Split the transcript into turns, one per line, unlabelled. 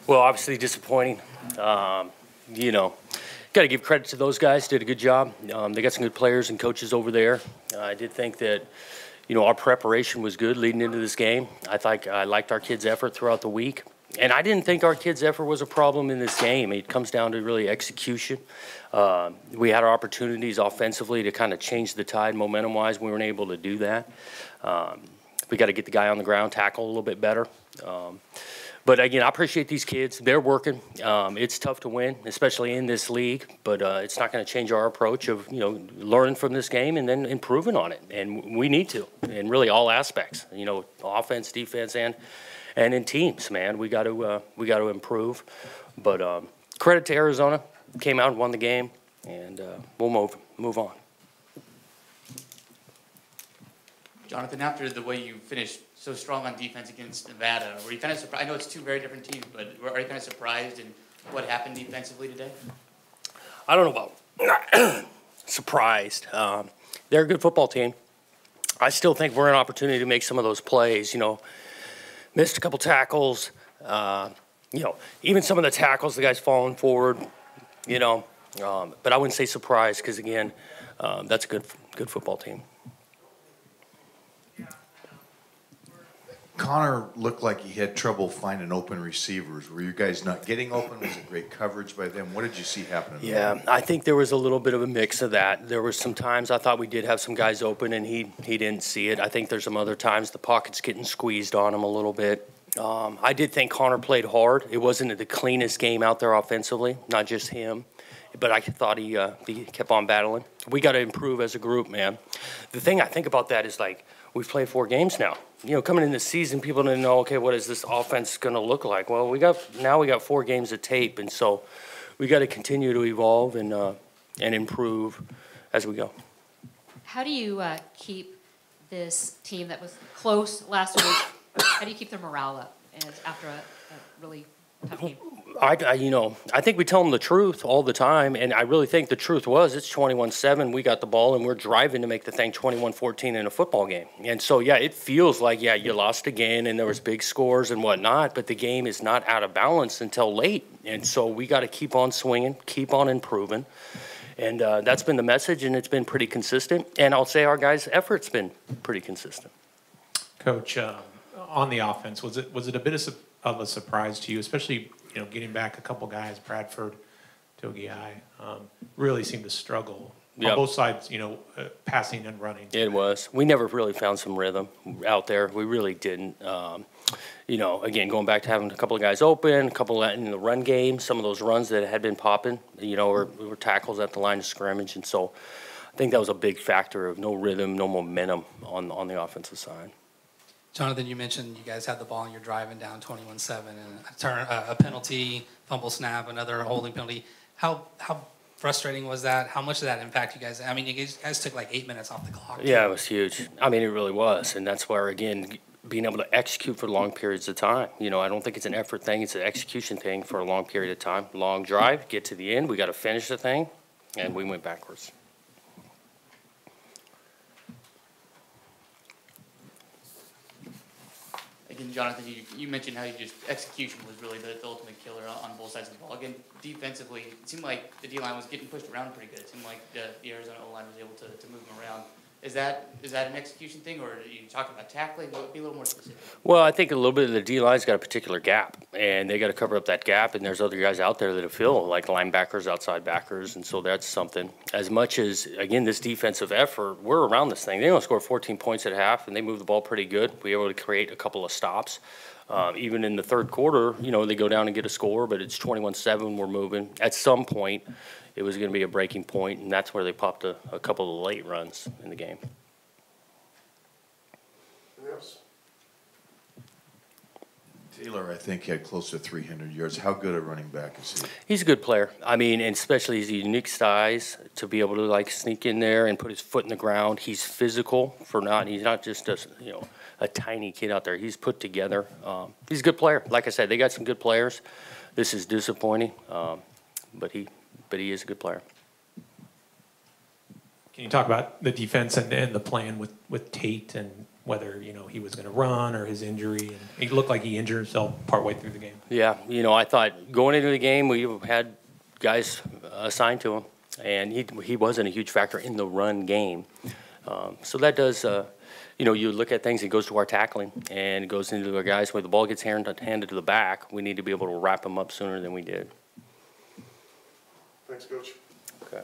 Well, obviously disappointing. You know, got to give credit to those guys. Did a good job. They got some good players and coaches over there. I did think that, you know, our preparation was good leading into this game. I liked our kids' effort throughout the week. And I didn't think our kids' effort was a problem in this game. It comes down to really execution. We had our opportunities offensively to kind of change the tide momentum-wise. We weren't able to do that. We got to get the guy on the ground, tackle a little bit better. But again, I appreciate these kids. They're working. It's tough to win, especially in this league, but it's not going to change our approach of, you know, learning from this game and then improving on it. And we need to, in really all aspects, you know, offense, defense, and in teams, man. We got to improve. But credit to Arizona, came out and won the game, and we'll move on.
Jonathan, after the way you finished so strong on defense against Nevada, were you kind of surprised? I know it's two very different teams, but are you kind of surprised in what happened defensively today?
I don't know about surprised. They're a good football team. I still think we're an opportunity to make some of those plays. You know, missed a couple tackles. You know, even some of the tackles, the guys falling forward. You know, but I wouldn't say surprised because again, that's a good football team.
Connor looked like he had trouble finding open receivers. Were you guys not getting open? Was it great coverage by them? What did you see happening?
Yeah, I think there was a little bit of a mix of that. There were some times I thought we did have some guys open and he didn't see it. I think there's some other times the pocket's getting squeezed on him a little bit. I did think Connor played hard. It wasn't the cleanest game out there offensively, not just him. But I thought he kept on battling. We got to improve as a group, man. The thing I think about that is, like, we've played 4 games now. You know, coming in this season, people didn't know, okay, what is this offense going to look like? Well, now we got 4 games of tape, and so we got to continue to evolve and improve as we go.
How do you keep this team that was close last week? How do you keep their morale up after a really tough game?
I think we tell them the truth all the time, and I really think the truth was it's 21-7. We got the ball, and we're driving to make the thing 21-14 in a football game. And so, yeah, it feels like, yeah, you lost again, and there was big scores and whatnot, but the game is not out of balance until late. And so we got to keep on swinging, keep on improving. And that's been the message, and it's been pretty consistent. And I'll say our guys' effort's been pretty consistent.
Coach, on the offense, was it a bit of a surprise to you, especially, you know, getting back a couple guys, Bradford, Togiai, really seemed to struggle on both sides, you know, passing and running.
It was. We never really found some rhythm out there. We really didn't. You know, again, going back to having a couple of guys open, a couple in the run game, some of those runs that had been popping, you know, were tackles at the line of scrimmage. And so I think that was a big factor of no rhythm, no momentum on the offensive side.
Jonathan, you mentioned you guys had the ball and you're driving down 21-7 and a penalty, fumble snap, another holding penalty. How frustrating was that? How much did that impact you guys? I mean, you guys took like 8 minutes off the clock.
Yeah, it was huge. I mean, it really was. And that's where, again, being able to execute for long periods of time. You know, I don't think it's an effort thing. It's an execution thing for a long period of time. Long drive, get to the end. We got to finish the thing. And we went backwards.
Again, Jonathan, you mentioned how execution was really the ultimate killer on both sides of the ball. Again, defensively, it seemed like the D-line was getting pushed around pretty good. It seemed like the Arizona O-line was able to move them around. Is that an execution thing, or are you talking about tackling? Be a little more specific.
Well, I think a little bit of the D-line's got a particular gap, and they got to cover up that gap, and there's other guys out there that fill, like linebackers, outside backers, and so that's something. As much as, again, this defensive effort, we're around this thing. They only scored 14 points at half, and they moved the ball pretty good. We were able to create a couple of stops. Even in the third quarter, you know, they go down and get a score, but it's 21-7, we're moving. At some point, it was going to be a breaking point, and that's where they popped a couple of late runs in the game.
Yes. Taylor, I think, had close to 300 yards. How good a running back is he?
He's a good player. I mean, and especially his unique size to be able to, like, sneak in there and put his foot in the ground. He's physical he's not just a tiny kid out there. He's put together. He's a good player. Like I said, they got some good players. This is disappointing, but he is a good player.
Can you talk about the defense and the plan with Tate and whether, you know, he was going to run or his injury. And it looked like he injured himself partway through the game.
Yeah, you know, I thought going into the game, we had guys assigned to him, and he wasn't a huge factor in the run game. So that does, you know, you look at things, it goes to our tackling, and it goes into our guys, when the ball gets handed to the back, we need to be able to wrap them up sooner than we did.
Thanks, Coach.
Okay.